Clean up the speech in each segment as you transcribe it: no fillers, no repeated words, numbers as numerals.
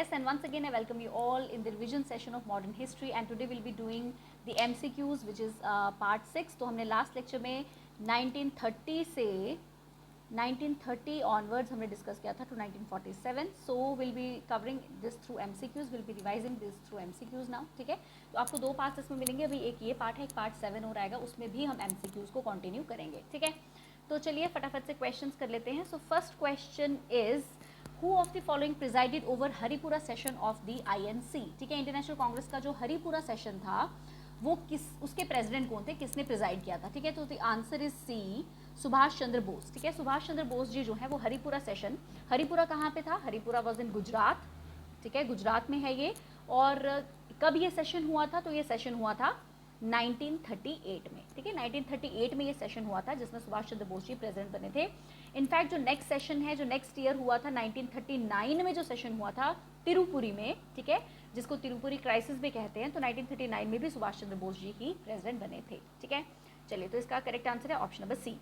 Yes, and once again I welcome you all in the revision session of modern history, and today we'll be doing the MCQs, which is part 6. तो हमने last lecture में 1930 से 1930 onwards हमने discuss किया था to 1947. So we'll be covering this through MCQs. We'll be revising this through MCQs now. ठीक है, तो आपको दो पार्ट्स इसमें मिलेंगे. अभी एक ये पार्ट है, एक पार्ट 7 और आएगा, उसमें भी हम MCQs को कंटिन्यू करेंगे. ठीक है, तो चलिए फटाफट से क्वेश्चंस कर लेते हैं. So first question is Who of the following presided over Haripura session of the INC. ठीक है, इंटरनेशनल कांग्रेस का जो हरिपुरा सेशन था वो उसके प्रेसिडेंट कौन थे, किसने प्रिजाइड किया था. ठीक है, तो the answer is C, Subhash Chandra Bose. ठीक है, सुभाष चंद्र बोस जी जो है वो हरिपुरा सेशन, हरिपुरा कहाँ पे था, हरिपुरा वॉज इन गुजरात. ठीक है, गुजरात में है ये. और कब ये सेशन हुआ था, तो ये सेशन हुआ था 1938 में. ठीक है, 1938 में ये सेशन हुआ था जिसमें सुभाष चंद्र बोस जी प्रेसिडेंट बने थे. इनफैक्ट जो नेक्स्ट सेशन है, जो नेक्स्ट ईयर हुआ था 1939 में, जो सेशन हुआ था तिरुपुरी में, ठीक है, जिसको तिरुपुरी क्राइसिस भी कहते हैं, तो 1939 में भी सुभाष चंद्र बोस जी ही प्रेसिडेंट बने थे. ठीक है, चलिए, तो इसका करेक्ट आंसर है option number C.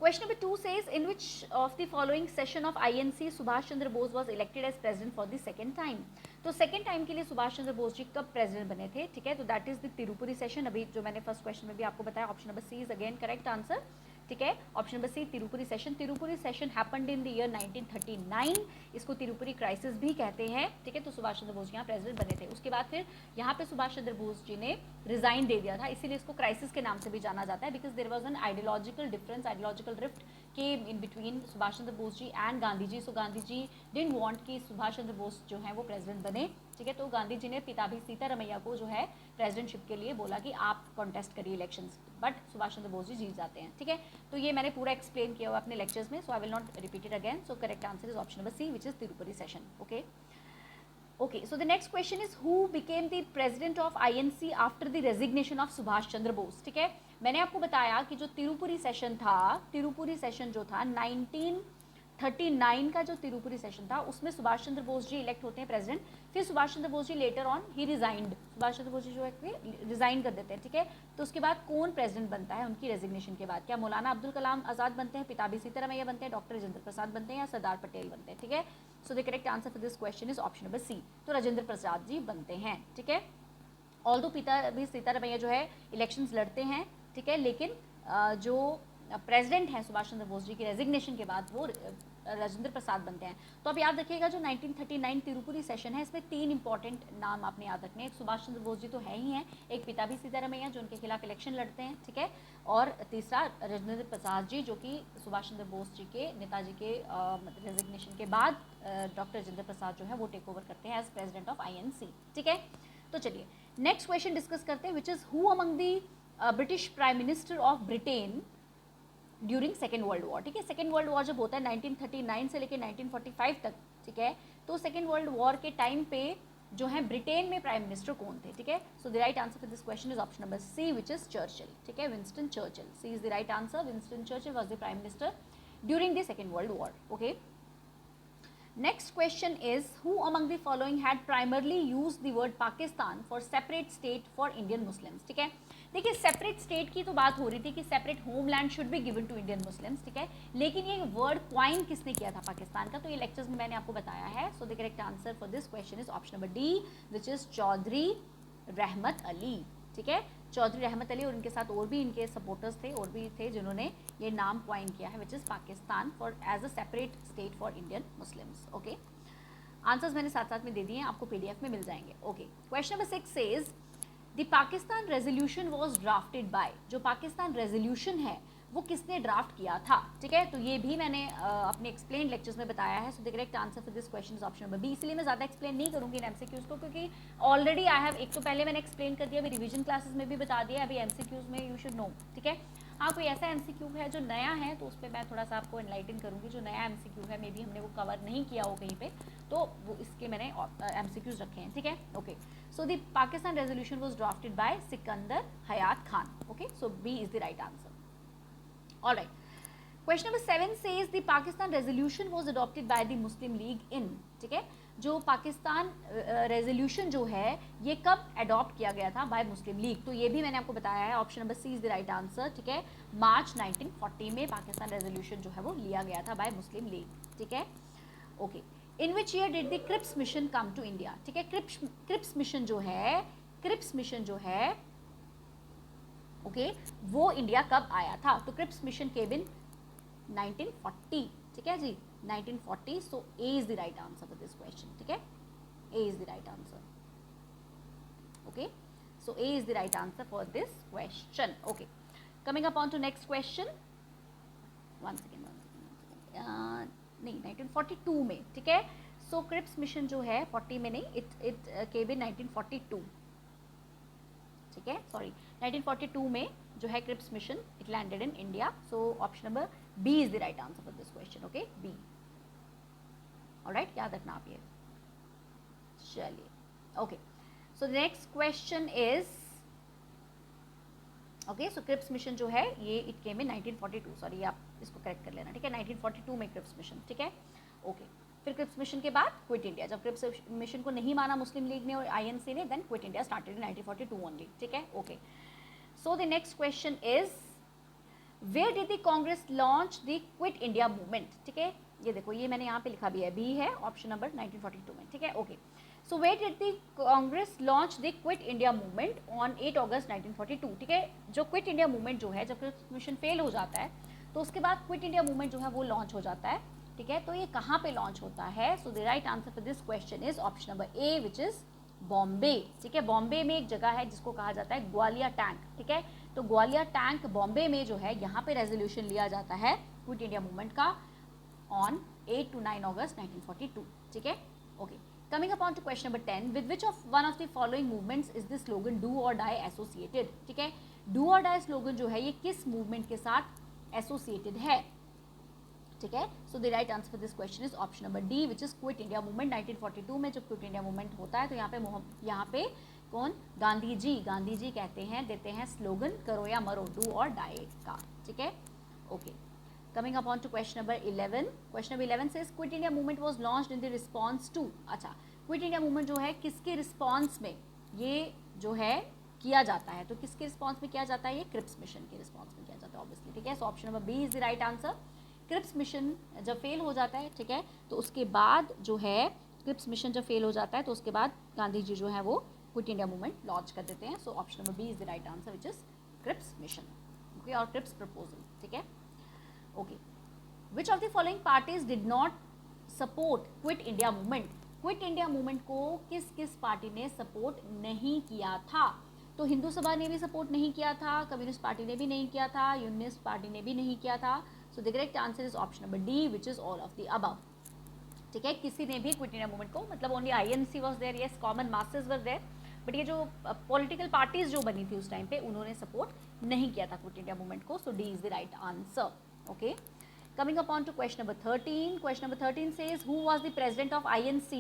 Question number 2 says, in which of the following session of INC Subhash Chandra Bose was elected as president for the second time. तो सेकेंड टाइम के लिए सुभाष चंद्र बोस जी कब प्रेसिडेंट बने थे. ठीक है, तो that is the Tripuri session. अभी जो मैंने फर्स्ट क्वेश्चन में भी आपको बताया, option number C is again correct answer. ठीक है, option number C, Tripuri session. Tripuri session happened in the year 1939. इसको तिरुपुरी क्राइसिस भी कहते हैं. ठीक है, तो सुभाष चंद्र बोस यहाँ प्रेसिडेंट बने थे. उसके बाद फिर यहाँ पे सुभाष चंद्र बोस जी ने रिजाइन दे दिया था, इसीलिए इसको क्राइसिस के नाम से भी जाना जाता है, because there was an ideological difference, ideological rift के in between Subhash Chandra Bose ji and Gandhi ji. So Gandhi ji didn't want कि सुभाष चंद्र बोस जो है वो प्रेसिडेंट बने. ठीक है, तो गांधी जी ने पिताजी सीतारमैया को जो है प्रेसिडेंटशिप के लिए बोला कि आप कॉन्टेस्ट करिए इलेक्शंस, बट सुभाष चंद्र बोस जी जीत जाते हैं. ठीक है, तो ये मैंने पूरा एक्सप्लेन किया हुआ अपने लेक्चर्स में, so I will not repeat it again. So correct answer is option number C, which is Tirupati session. Okay okay, so the next question is who became the president of INC after the resignation of Subhash Chandra Bose. ठीक है, मैंने आपको बताया कि जो तिरुपुरी session था, तिरुपुरी session जो था 1939 का जो तिरुपुरी सेशन था, उसमें सुभाष चंद्र बोस जी इलेक्ट होते हैं प्रेसिडेंट. फिर Subhash Chandra Bose ji later on he resigned, Subhash Chandra Bose ji जो है रिजाइन कर देते हैं. ठीक है, तो उसके बाद कौन प्रेसिडेंट बनता है उनकी रेजिग्नेशन के बाद, क्या मौलाना अब्दुल कलाम आज़ाद बनते हैं, पिताजी सीतारमैया बनते हैं, डॉक्टर राजेंद्र प्रसाद बनते हैं, या सरदार पटेल बनते हैं. ठीक है, so the correct answer for this question is option number C, तो राजेंद्र प्रसाद जी बनते हैं. ठीक है, ऑल्दो पिताजी सीतारमैया जो है इलेक्शंस लड़ते हैं. ठीक है, लेकिन जो प्रेसिडेंट हैं सुभाष चंद्र बोस जी की रेजिग्नेशन के बाद वो राजेंद्र प्रसाद बनते हैं. तो अब याद रखिएगा जो 1939 तिरुपुरी सेशन है, इसमें तीन इंपॉर्टेंट नाम आपने याद रखने. एक सुभाष चंद्र बोस जी तो है ही हैं, एक पिताजी सीतारमैया जो उनके खिलाफ इलेक्शन लड़ते हैं. ठीक है, और तीसरा राजेंद्र प्रसाद जी जो कि सुभाष चंद्र बोस जी के नेताजी के रेजिग्नेशन के बाद डॉक्टर राजेंद्र प्रसाद जो है वो टेक ओवर करते हैं एज प्रेसिडेंट ऑफ INC. ठीक है, तो चलिए नेक्स्ट क्वेश्चन डिस्कस करते हैं, which is who among the British prime minister of Britain during second World war. ठीक है, सेकेंड वर्ल्ड वॉर जब होता है 1939 से लेकर 1945 तक. ठीक है, तो सेकेंड वर्ल्ड वॉर के टाइम पे जो है ब्रिटेन में प्राइम मिनिस्टर कौन थे. ठीक है, so the right answer for this question is option number C, which is Churchill. ठीक है, Winston Churchill. C is the right answer. Winston Churchill was the prime minister during the Second World War. Okay, next question is who among the following had primarily used the word Pakistan for separate state for Indian Muslims. ठीक है, देखिए separate state की तो बात हो रही थी कि separate homeland should be given to Indian Muslims. ठीक है, लेकिन ये वर्ड क्वाइन किसने किया था पाकिस्तान का, तो ये लेक्चर्स में मैंने आपको बताया है. So the correct answer for this question is option number D, which is Chaudhary Rahmat Ali. ठीक है, चौधरी रहमत अली, और इनके साथ और भी इनके सपोर्टर्स थे, और भी थे जिन्होंने ये नाम क्वाइन किया है, which is Pakistan for as a separate state for Indian Muslims. Okay, answers मैंने साथ साथ में दे दिए हैं, आपको PDF में मिल जाएंगे. Okay, question number 6 says the Pakistan resolution was drafted bye. जो पाकिस्तान रेजोल्यूशन है वो किसने ड्राफ्ट किया था. ठीक है, तो ये भी मैंने अपने एक्सप्लेन लेक्चर्स में बताया है. So the correct answer for this question is option number B. इसलिए मैं ज़्यादा एक्सप्लेन नहीं करूँगी इन MCQs को, क्योंकि ऑलरेडी आई हैव, एक तो पहले मैंने एक्सप्लेन कर दिया, अभी रिविजन क्लासेस में भी बता दिया, अभी MCQs में यू शुड नो. ठीक है, हाँ, कोई ऐसा MCQ है जो नया है तो उस पर मैं थोड़ा सा आपको एनलाइटन करूँगी. जो नया MCQ है, मे बी हमने वो कवर नहीं किया हो कहीं पे, तो वो इसके मैंने MCQs रखे हैं. ठीक है, okay, so the Pakistan resolution was drafted by Sikandar Hayat Khan. Okay, so B is the right answer. Alright, question number 7 says the Pakistan resolution was adopted by the Muslim League in. ठीक है, जो पाकिस्तान रेजोल्यूशन जो है ये कब अडॉप्ट किया गया था बाय मुस्लिम लीग, तो ये भी मैंने आपको बताया है. Option number C is the right answer. ठीक है, मार्च 1940 में पाकिस्तान रेजोल्यूशन जो है वो लिया गया था बाय मुस्लिम लीग. ठीक है, okay, in which year did the Cripps Mission come to India, ठीक है। क्रिप्स मिशन जो है, क्रिप्स मिशन जो है ओके वो इंडिया कब आया था? तो क्रिप्स मिशन केम इन 1940, ठीक है जी 1940। So A is the right answer for this question, ठीक है, A is the right answer. Okay, so A is the right answer for this question. Okay, coming up on to next question. One second. नहीं 1942 में, ठीक है। So Cripps Mission जो है 40 में नहीं, it came in 1942, ठीक है, सॉरी 1942 में जो है Cripps Mission it landed in India. So option number B is the right answer for this question. Okay, B. Alright, याद रखना आप ये। चलिए, okay. So the next question is okay, so Cripps Mission जो है ये it came in 1942, सॉरी आप इसको करेक्ट कर लेना, ठीक है, 1942 में क्रिप्स मिशन, ठीक है। ओके, फिर क्रिप्स मिशन के बाद क्विट इंडिया, जब क्रिप्स मिशन को नहीं माना मुस्लिम लीग ने और आईएनसी ने, then Quit India started in 1942 only, ठीक है। Okay, so the next question is where did the Congress launch the Quit India Movement, ठीक है। ये देखो, ये मैंने यहाँ पे लिखा भी है, बी है ऑप्शन नंबर 1942 में, ठीक है। Okay, so where did the Congress launch the Quit India Movement on 8 August 1942, ठीक है। जो क्विट इंडिया मूवमेंट जो है, जब क्रिप्स मिशन फेल हो जाता है तो उसके बाद क्विट इंडिया मूवमेंट जो है वो लॉन्च हो जाता है, ठीक है। तो ये कहाँ पे लॉन्च होता है? So the right answer for this question is option number A which is Bombay, ठीक है। बॉम्बे में एक जगह है जिसको कहा जाता है ग्वालियर टैंक, ठीक है। तो ग्वालियर टैंक बॉम्बे में जो है, यहाँ पे रेजोल्यूशन लिया जाता है क्विट इंडिया मूवमेंट का ऑन 8 to 9 अगस्त 1942, ठीक है। Okay, coming upon to question number 10, with which of one of the following movements is the slogan do or die associated, ठीक है। do or die स्लोगन जो है ये किस मूवमेंट के साथ एसोसिएटेड है, ठीक है। So the right answer for this question is option number D which is quit India movement. 1942 में जब क्विट इंडिया मूवमेंट होता है तो यहाँ पे कौन? गांधी जी कहते हैं, देते हैं स्लोगन करो या मरो, डू और डाई का, ठीक है। Okay, coming upon to question number 11, question number 11 says Quit India Movement was launched in the response to, अच्छा क्विट इंडिया मूवमेंट जो है किसके रिस्पांस में ये जो है किया जाता है? तो किसके रिस्पांस में किया जाता है? ये क्रिप्स मिशन के रिस्पांस में किया जाता है ऑब्वियसली, ठीक है। So option number B is the right answer. Cripps Mission जब फेल हो जाता है, ठीक है, तो उसके बाद जो है क्रिप्स मिशन जब फेल हो जाता है तो उसके बाद गांधी जी जो है वो क्विट इंडिया मूवमेंट लॉन्च कर देते हैं। So option number B is the right answer which is Cripps Mission, okay, और क्रिप्स प्रपोजल, ठीक है। Okay, which of the following parties did not support Quit India Movement? Quit India movement को किस किस party ने support नहीं किया था? तो हिंदू सभा ने भी सपोर्ट नहीं किया था, कम्युनिस्ट पार्टी ने भी नहीं किया था, यूनियनिस्ट पार्टी ने भी नहीं किया था। सो the correct answer is option number D which is all of the above, ठीक है। किसी ने भी क्विट इंडिया मूवमेंट को, मतलब only INC was there, yes common masses were there, but ये जो पॉलिटिकल पार्टीज जो बनी थी उस टाइम पे उन्होंने सपोर्ट नहीं किया था क्विट इंडिया मूवमेंट को। So D is the right answer, okay. Coming upon to question number 13. Question number 13 says who was the president of INC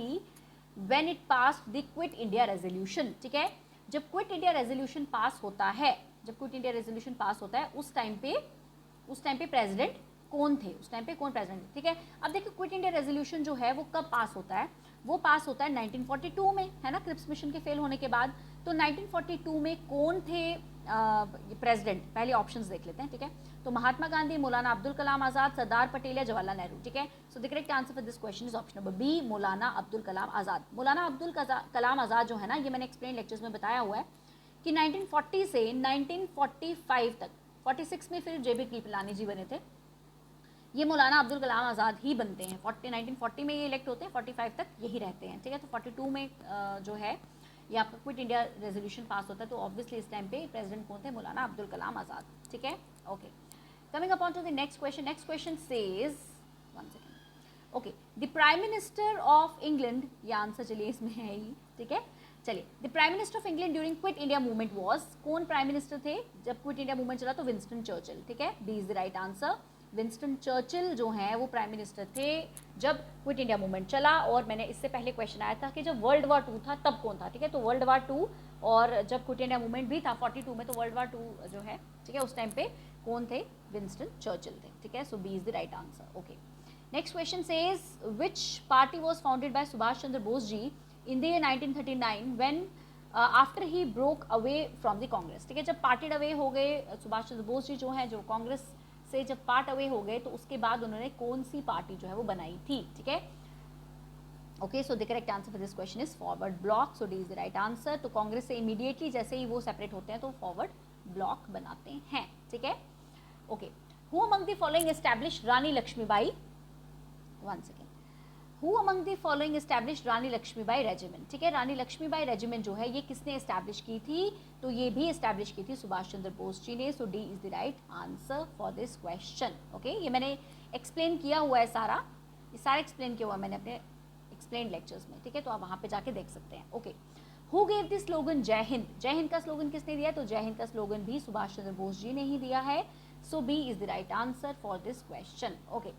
when it passed the Quit India resolution, ठीक है। जब quit India resolution pass होता है, जब quit India resolution pass होता है उस time पे प्रेसिडेंट कौन थे? उस टाइम पे कौन प्रेसिडेंट थे, ठीक है। अब देखिए क्विट इंडिया रेजोल्यूशन जो है वो कब पास होता है? वो पास होता है 1942 में, है ना, क्रिप्स मिशन के फेल होने के बाद। तो 1942 में कौन थे प्रेसिडेंट? पहले ऑप्शंस देख लेते हैं, ठीक है। तो महात्मा गांधी, मौलाना अब्दुल कलाम आजाद, सरदार पटेल या जवाहरलाल नेहरू, ठीक है। So the correct answer for this question is option number B, Maulana Abdul Kalam Azad. मौलाना अब्दुल कलाम आजाद जो है ना, ये मैंने एक्सप्लेन लेक्चर्स में बताया हुआ है कि 1940 से 1945 तक, 46 में फिर जेबी कृपलानी जी बने थे, ये मौलाना अब्दुल कलाम आज़ाद ही बनते हैं। 1940 में ये इलेक्ट होते हैं, 45 तक यही रहते हैं, ठीक है। तो 42 में जो है ये आपका क्विट इंडिया रेजोल्यूशन पास होता है, तो ऑब्वियसली इस टाइम पे प्रेसिडेंट कौन थे? मौलाना अब्दुल कलाम आज़ाद, ठीक है। Okay, coming upon to the next question. Next question says, one second, okay, the prime minister of England, ये आंसर चलिए इसमें है ही, ठीक है। चलिए, the prime minister of England during quit India Movement was, कौन प्राइम मिनिस्टर थे जब क्विट इंडिया मूवमेंट चला? तो विंस्टन चर्चिल, ठीक है। B is the right answer. Winston Churchill जो हैं वो प्राइम मिनिस्टर थे जब क्विट इंडिया मूवमेंट चला। और मैंने इससे पहले क्वेश्चन आया था कि जब वर्ल्ड वार 2 था तब कौन था, ठीक है। तो वर्ल्ड वार 2 और जब क्विट इंडिया मूवमेंट भी था 42 में, तो वर्ल्ड वार 2 जो है, ठीक है, उस टाइम पे कौन थे? विंस्टन चर्चिल थे, ठीक है। So B is the right answer, okay. Next question says which party was founded by Subhash Chandra Bose ji in the year 1939 when after he broke away from the Congress, ठीक है। जब पार्टेड अवे हो गए सुभाष चंद्र बोस जी जो है, जो कांग्रेस से जब पार्ट अवे हो गए, तो उसके बाद उन्होंने कौन सी पार्टी जो है वो बनाई थी, ठीक है। Okay, so the correct answer for this question is forward block, so D is the right answer. तो कांग्रेस से इमीडिएटली जैसे ही वो सेपरेट होते हैं तो फॉरवर्ड ब्लॉक बनाते हैं, ठीक है। Okay, who among the following establish Rani Lakshmibai, one second, who among the following establish Rani Lakshmibai regiment, ठीक है। रानी लक्ष्मीबाई रेजिमेंट जो है ये किसने एस्टैब्लिश की थी, तो ये भी एस्टैब्लिश की थी सुभाष चंद्र बोस जी ने, so D is the right answer for this question. Okay, ये मैंने एक्सप्लेन किया हुआ है सारा, ये सारा एक्सप्लेन किया हुआ है मैंने अपने एक्सप्लेन लेक्चर्स में, ठीक है, तो आप वहाँ पे जाके देख सकते हैं। Okay, who gave the slogan जय हिंद, जय हिंद का स्लोगन किसने दिया, तो जय हिंद का स्लोगन भी सुभाष चंद्र बोस जी ने ही दिया है, so B is the right answer for this question. Okay,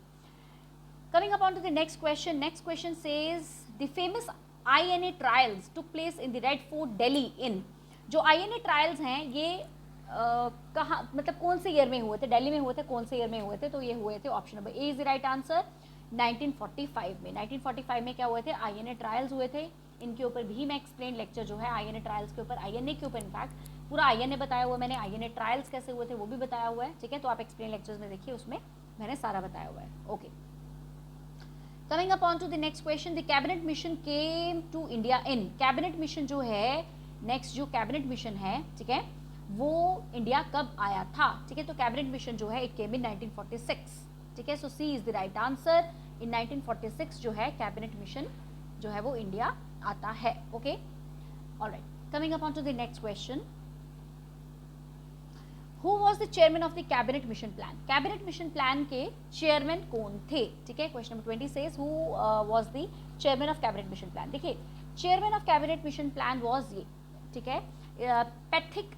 coming upon to the next question says the famous INA trials took place in the Red Fort Delhi in, जो INA trials हैं ये कहाँ, मतलब कौन से year में हुए थे, दिल्ली में हुए थे, कौन से ईयर में हुए थे, तो ये हुए थे option number A is the right answer 1945 में। 1945 में क्या हुए थे, INA ट्रायल्स हुए थे। इनके ऊपर भी मैं एक्सप्लेन लेक्चर जो है INA ट्रायल्स के ऊपर, INA के ऊपर इनफैक्ट पूरा INA बताया हुआ है मैंने, INA ट्रायल्स कैसे हुए थे वो भी बताया हुआ है, ठीक है, तो आप एक्सप्लेन लेक्चर्स में देखिए, उसमें मैंने सारा बताया हुआ है। Okay, coming up on to the next question, the cabinet Mission came to India in, Cabinet Mission जो है, नेक्स्ट जो कैबिनेट मिशन है, ठीक है, वो इंडिया कब आया था, ठीक है, तो कैबिनेट मिशन जो है इट केम इन 1946, ठीक है, सो सी इज द राइट आंसर, इन 1946 जो है कैबिनेट मिशन जो है वो इंडिया आता है। Okay, alright, coming up on to the next question, who was the chairman of the cabinet mission plan, cabinet mission plan के चेयरमैन कौन थे, ठीक है, question number 20 says who was the chairman of cabinet mission plan. देखिए, chairman of cabinet mission plan was ये, ठीक है, Pethick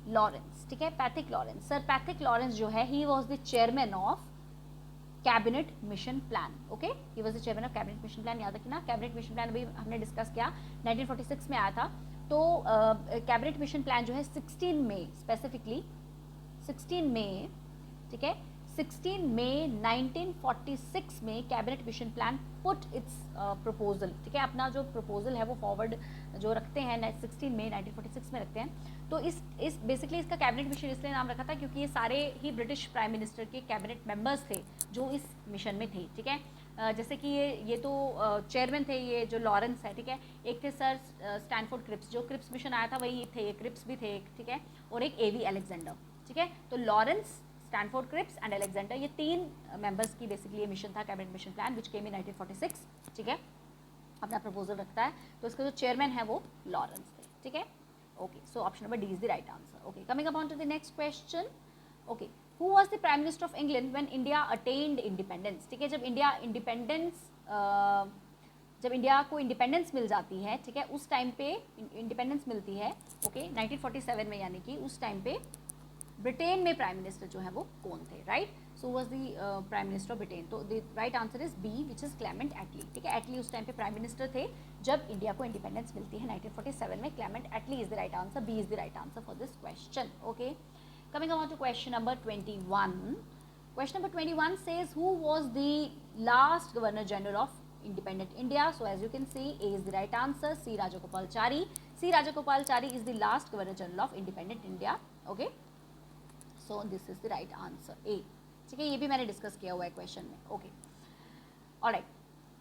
Lawrence, ठीक है, Pethick Lawrence, sir Pethick Lawrence जो है he was the chairman of cabinet mission plan. Okay, he was the chairman of cabinet mission plan, याद रखना। कैबिनेट मिशन प्लान अभी हमने डिस्कस किया 1946 में आया था, तो कैबिनेट मिशन प्लान जो है 16 में स्पेसिफिकली 16 मई, ठीक है, 16 मई 1946 में cabinet mission plan put it's proposal, ठीक है, अपना जो प्रपोजल है वो फॉरवर्ड जो रखते हैं 16 मई 1946 में रखते हैं। तो इस बेसिकली इसका कैबिनेट मिशन इसलिए नाम रखा था क्योंकि ये सारे ही ब्रिटिश प्राइम मिनिस्टर के कैबिनेट मेंबर्स थे जो इस मिशन में थे, ठीक है। जैसे कि ये तो चेयरमैन थे, ये जो लॉरेंस है, ठीक है, एक थे सर स्टैनफोर्ड क्रिप्स, जो क्रिप्स मिशन आया था वही थे, ये क्रिप्स भी थे, ठीक है, और एक एवी अलेक्जेंडर, ठीक है, तो Lawrence, Stanford Cripps and Alexander, ये 3 मेंबर्स की बेसिकली ये मिशन था Cabinet mission Plan which came in 1946, ठीक है, अपना प्रपोजल रखता है, तो इसका जो चेयरमैन है वो लॉरेंस थे, ठीक है। Okay, so option number D is the right answer. Okay, coming upon to the next question, okay, who was the prime minister of England when India attend independence, ठीक है, जब इंडिया को independence मिल जाती है, ठीक है, उस टाइम पे इंडिपेंडेंस मिलती है, ओके, 1947 में, यानी कि उस टाइम पे ब्रिटेन में प्राइम मिनिस्टर जो है वो कौन थे, right, so was the prime minister of Britain, तो the right answer is B which is Clement Attlee, ठीक है, एटली उस टाइम पे प्राइम मिनिस्टर थे जब इंडिया को इंडिपेंडेंस मिलती है 1947 में, Clement Attlee is the right answer, B is the right answer for this question. Okay, coming on to question number 21, question number 21 says who was the last governor general of independent India, so as you can see A is the right answer, C Rajagopalachari, C Rajagopalachari is the last governor general of independent India, okay, so this is the right answer A, ठीक है, ये भी मैंने discuss किया हुआ है question में। Okay, alright,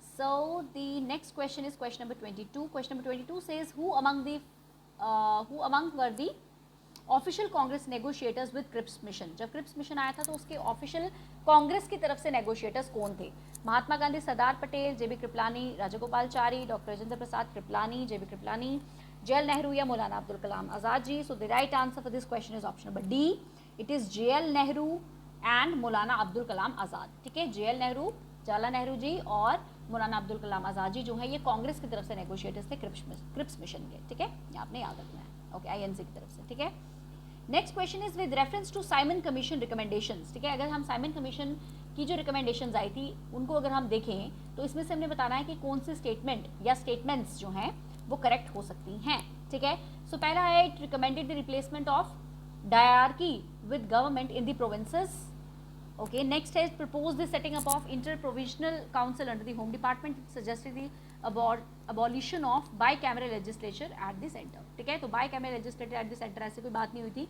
so the next question is question number 22, question number 22 says who among were the official Congress negotiators with Cripps Mission, जब क्रिप्स मिशन आया था तो उसके ऑफिशियल कांग्रेस की तरफ से नेगोशिएटर्स कौन थे, Mahatma Gandhi, Sardar Patel, J B Kripalani, Rajagopalachari, doctor Rajendra Prasad Kripalani, J B Kripalani, J L Nehru या Maulana Abdul Kalam Azad ji. So the right answer for this question is option number D, it is J L Nehru and Maulana Abdul Kalam Azad, ठीक है, जेएल नेहरू, जवाहरलाल नेहरू जी और मौलाना अब्दुल कलाम आज़ाद जी जो है ये कांग्रेस की तरफ से नेगोशिएटर्स थे क्रिप्स मिशन के, ठीक है, ये आपने याद रखना है। ओके, आईएनसी की तरफ से, ठीक है। Next question is with reference to Simon Commission recommendations, ठीक है, अगर हम साइमन कमीशन की जो रिकमेंडेशंस आई थी उनको अगर हम देखें तो इसमें से हमने बताना है कि कौन सी स्टेटमेंट या स्टेटमेंट्स जो हैं वो करेक्ट हो सकती हैं, ठीक है। सो पहला है it recommended the replacement of dyarchy with government in the provinces, okay, next is proposed the setting up of inter-provincial council under the home department, it suggested the abolition of bicameral legislature at the center, ठीक है, तो bicameral legislature at the center ऐसी कोई बात नहीं हुई थी,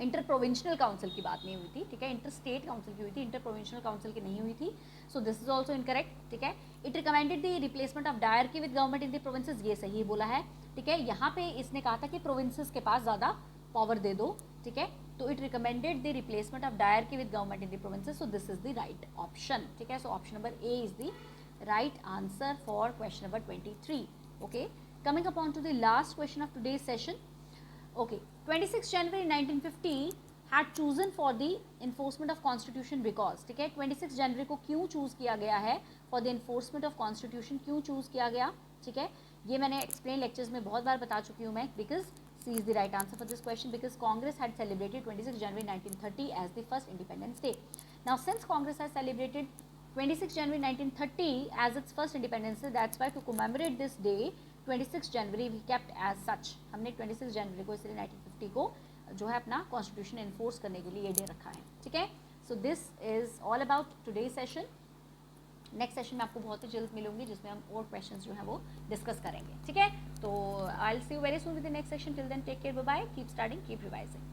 inter provincial council की बात नहीं हुई थी, ठीक है, इंटर स्टेट काउंसिल की हुई थी, इंटर प्रोविंशियल काउंसिल की नहीं हुई थी. So this is also incorrect, ठीक है. It recommended the replacement of dyarchy with government in the provinces, ये सही बोला है, ठीक है. यहाँ पे इसने कहा था कि प्रोविंसेस के पास ज़्यादा पावर दे दो, ठीक है. तो it recommended the replacement of dyarchy with government in the provinces, so this is the right option, ठीक है. So option number A is the right answer for question number 23. Okay, coming upon to the last question of today's session. Okay, 26 January 1950 had chosen for the enforcement of constitution because, ठीक है, 26 जनवरी को क्यों choose किया गया है for the enforcement of constitution, क्यों choose किया गया, ठीक है. ये मैंने एक्सप्लेन लेक्चर्स में बहुत बार बता चुकी हूँ मैं, because C is the right answer for this question, because Congress had celebrated 26 January 1930 as the first Independence Day. Now since Congress has celebrated 26 January 1930 as its first independence day, that's why to commemorate this day 26 January we kept as such, हमने 26 जनवरी को इसलिए 1950 को जो है अपना constitution enforce करने के लिए ये डे रखा है, ठीक है. So this is all about today session. Next session में आपको बहुत ही जल्द मिलूंगी जिसमें हम और क्वेश्चंस जो हैं वो डिस्कस करेंगे, ठीक है. तो I will see you very soon with the next session. Till then take care, bye bye, keep studying, keep revising.